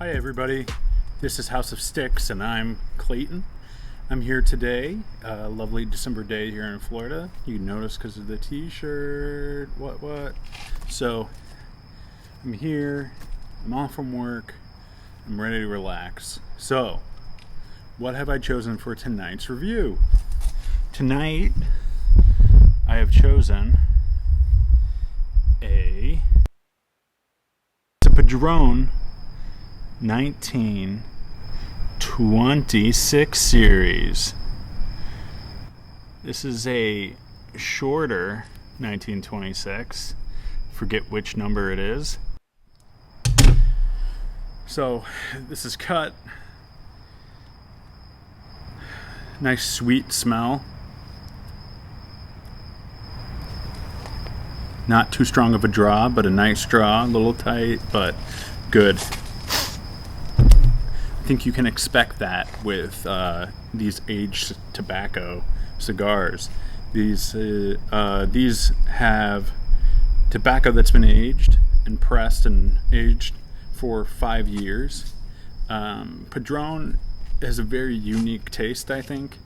Hi everybody, this is House of Sticks and I'm Clayton. I'm here today, a lovely December day here in Florida. You can notice because of the t-shirt, what. So, I'm here, I'm off from work, I'm ready to relax. So, what have I chosen for tonight's review? Tonight, I have chosen it's a Padrón 1926 series. This is a shorter 1926. Forget which number it is. So this is cut. Nice sweet smell. Not too strong of a draw, but a nice draw. A little tight, but good. I think you can expect that with these aged tobacco cigars. These have tobacco that's been aged and pressed and aged for 5 years. Padrón has a very unique taste, I think.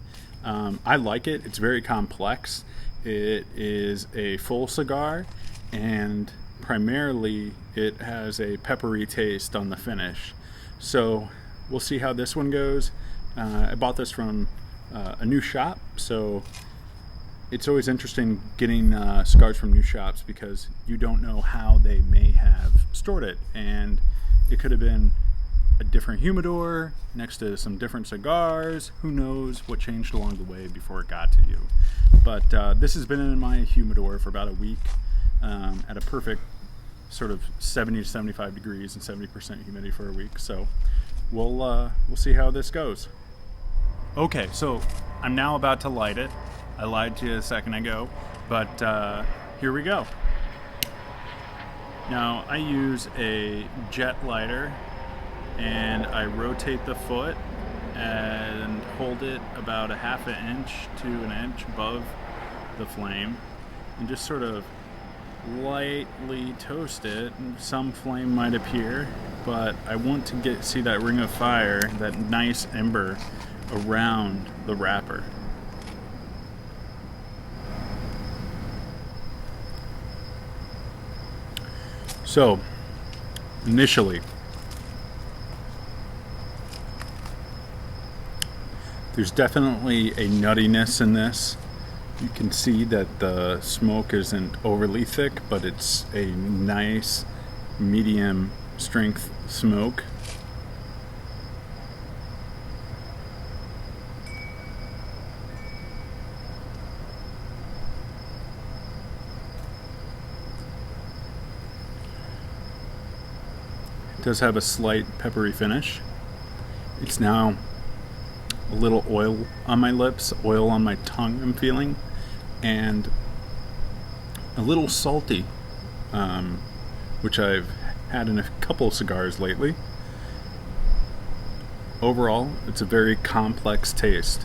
I like it. It's very complex. It is a full cigar, and primarily it has a peppery taste on the finish. So we'll see how this one goes. I bought this from a new shop, so it's always interesting getting cigars from new shops because you don't know how they may have stored it, and it could have been a different humidor next to some different cigars. Who knows what changed along the way before it got to you. But this has been in my humidor for about a week at a perfect sort of 70 to 75 degrees and 70% humidity for a week. So we'll see how this goes. Okay, so I'm now about to light it. I lied to you a second ago, but here we go. Now I use a jet lighter, and I rotate the foot and hold it about a half an inch to an inch above the flame and just sort of lightly toast it. Some flame might appear, but I want to see that ring of fire, that nice ember around the wrapper. So initially, there's definitely a nuttiness in this. You can see that the smoke isn't overly thick, but it's a nice medium strength smoke. It does have a slight peppery finish. It's now a little oil on my lips, oil on my tongue I'm feeling, and a little salty, which I've had in a couple of cigars lately. Overall, it's a very complex taste.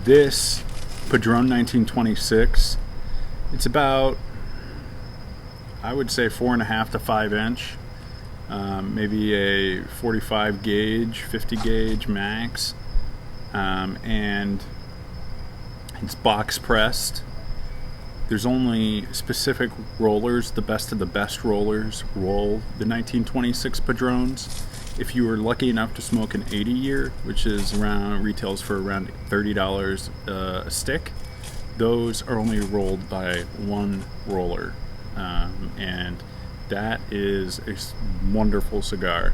This Padrón 1926, it's about, I would say, 4.5 to 5 inch, maybe a 45 gauge, 50 gauge max. And it's box pressed. There's only specific rollers, the best of the best rollers roll the 1926 Padrones. If you were lucky enough to smoke an 80 year, which is retails for around $30 a stick, those are only rolled by one roller, and that is a wonderful cigar.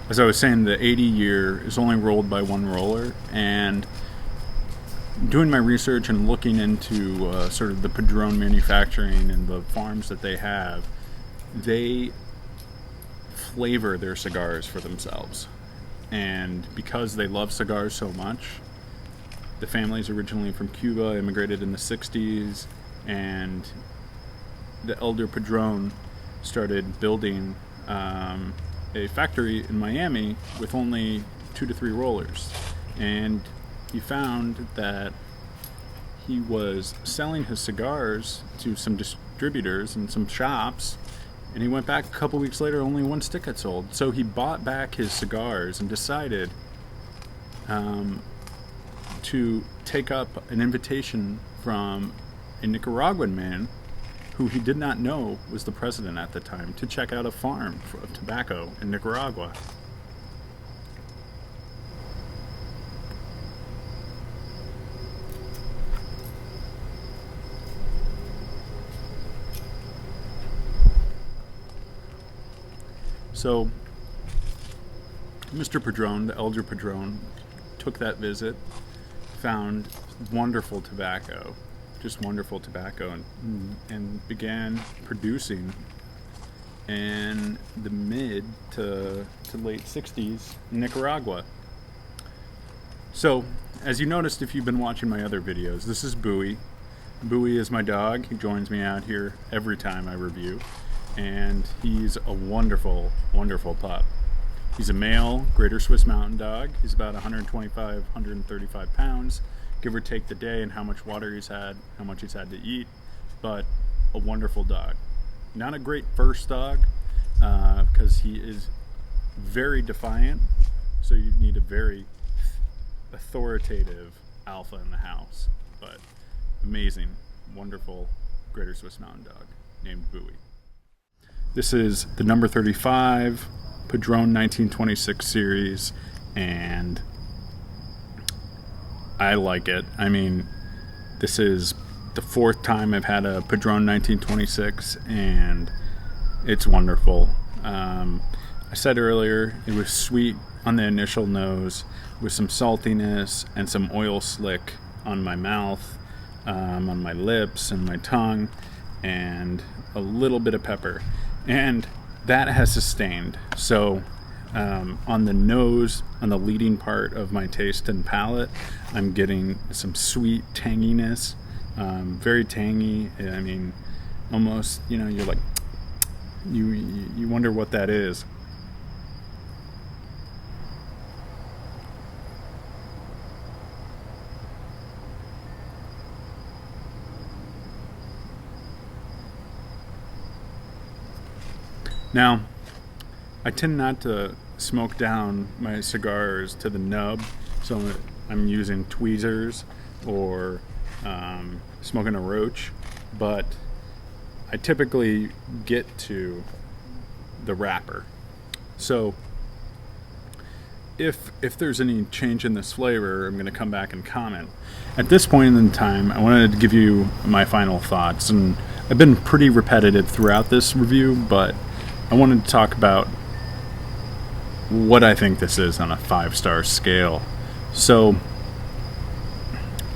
As I was saying, the 80 year is only rolled by one roller, and doing my research and looking into sort of the Padrón manufacturing and the farms that they have, they flavor their cigars for themselves. And because they love cigars so much, the family's originally from Cuba, immigrated in the 60s, and the elder Padrón started building a factory in Miami with only 2 to 3 rollers, and he found that he was selling his cigars to some distributors and some shops, and he went back a couple weeks later, only one stick had sold. So he bought back his cigars and decided to take up an invitation from a Nicaraguan man who he did not know was the president at the time, to check out a farm of tobacco in Nicaragua. So Mr. Padrón, the elder Padrón, took that visit, found wonderful tobacco, just wonderful tobacco, and began producing in the mid to late 60s in Nicaragua. So, as you noticed if you've been watching my other videos, this is Bowie. Bowie is my dog. He joins me out here every time I review, and he's a wonderful, wonderful pup. He's a male Greater Swiss Mountain Dog. He's about 125, 135 pounds, give or take the day and how much water he's had, how much he's had to eat, but a wonderful dog. Not a great first dog, because he is very defiant, so you need a very authoritative alpha in the house, but amazing, wonderful Greater Swiss Mountain Dog named Bowie. This is the number 35 Padrón 1926 series, and I like it. I mean, this is the fourth time I've had a Padrón 1926, and it's wonderful. I said earlier it was sweet on the initial nose with some saltiness and some oil slick on my mouth, on my lips and my tongue, and a little bit of pepper. And that has sustained. So on the nose, on the leading part of my taste and palate, I'm getting some sweet tanginess, very tangy. I mean, almost, you're like, you wonder what that is. Now, I tend not to smoke down my cigars to the nub, so I'm using tweezers or smoking a roach, but I typically get to the wrapper. So if there's any change in this flavor, I'm going to come back and comment. At this point in time, I wanted to give you my final thoughts, and I've been pretty repetitive throughout this review, but I wanted to talk about what I think this is on a 5-star scale. So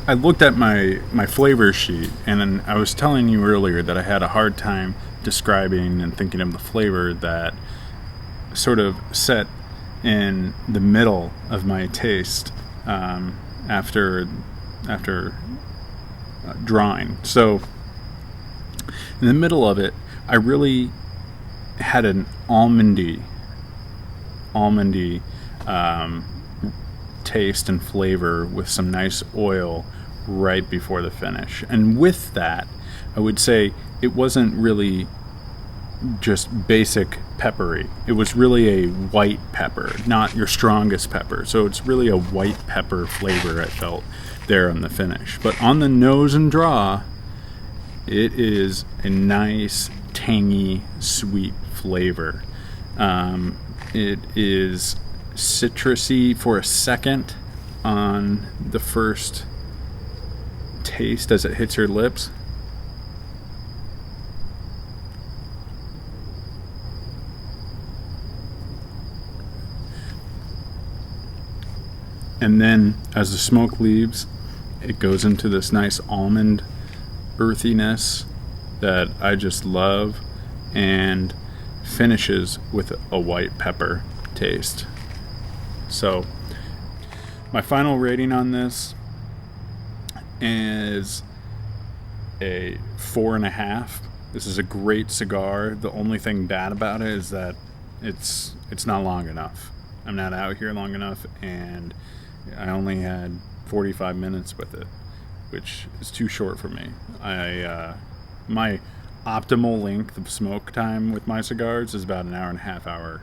I looked at my flavor sheet, and then I was telling you earlier that I had a hard time describing and thinking of the flavor that sort of set in the middle of my taste after drawing. So in the middle of it, I really had an almondy taste and flavor with some nice oil right before the finish. And with that, I would say it wasn't really just basic peppery. It was really a white pepper, not your strongest pepper. So it's really a white pepper flavor I felt there on the finish. But on the nose and draw, it is a nice, tangy, sweet flavor. It is citrusy for a second on the first taste as it hits your lips. And then as the smoke leaves, it goes into this nice almond earthiness that I just love, and finishes with a white pepper taste. So my final rating on this is a 4.5. This is a great cigar. The only thing bad about it is that it's not long enough. I'm not out here long enough, and I only had 45 minutes with it, which is too short for me. My optimal length of smoke time with my cigars is about an hour and a half, hour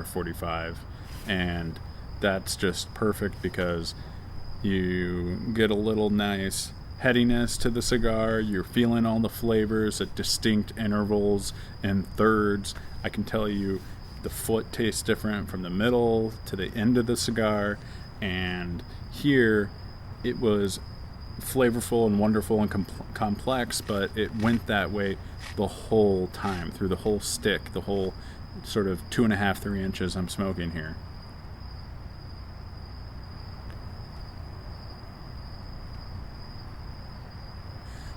45, and that's just perfect because you get a little nice headiness to the cigar. You're feeling all the flavors at distinct intervals and thirds. I can tell you the foot tastes different from the middle to the end of the cigar, and here it was flavorful and wonderful and complex, but it went that way the whole time, through the whole stick, the whole sort of 2.5-3 inches I'm smoking here.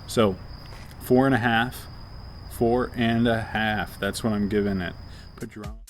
So 4.5, that's what I'm giving it. Padron.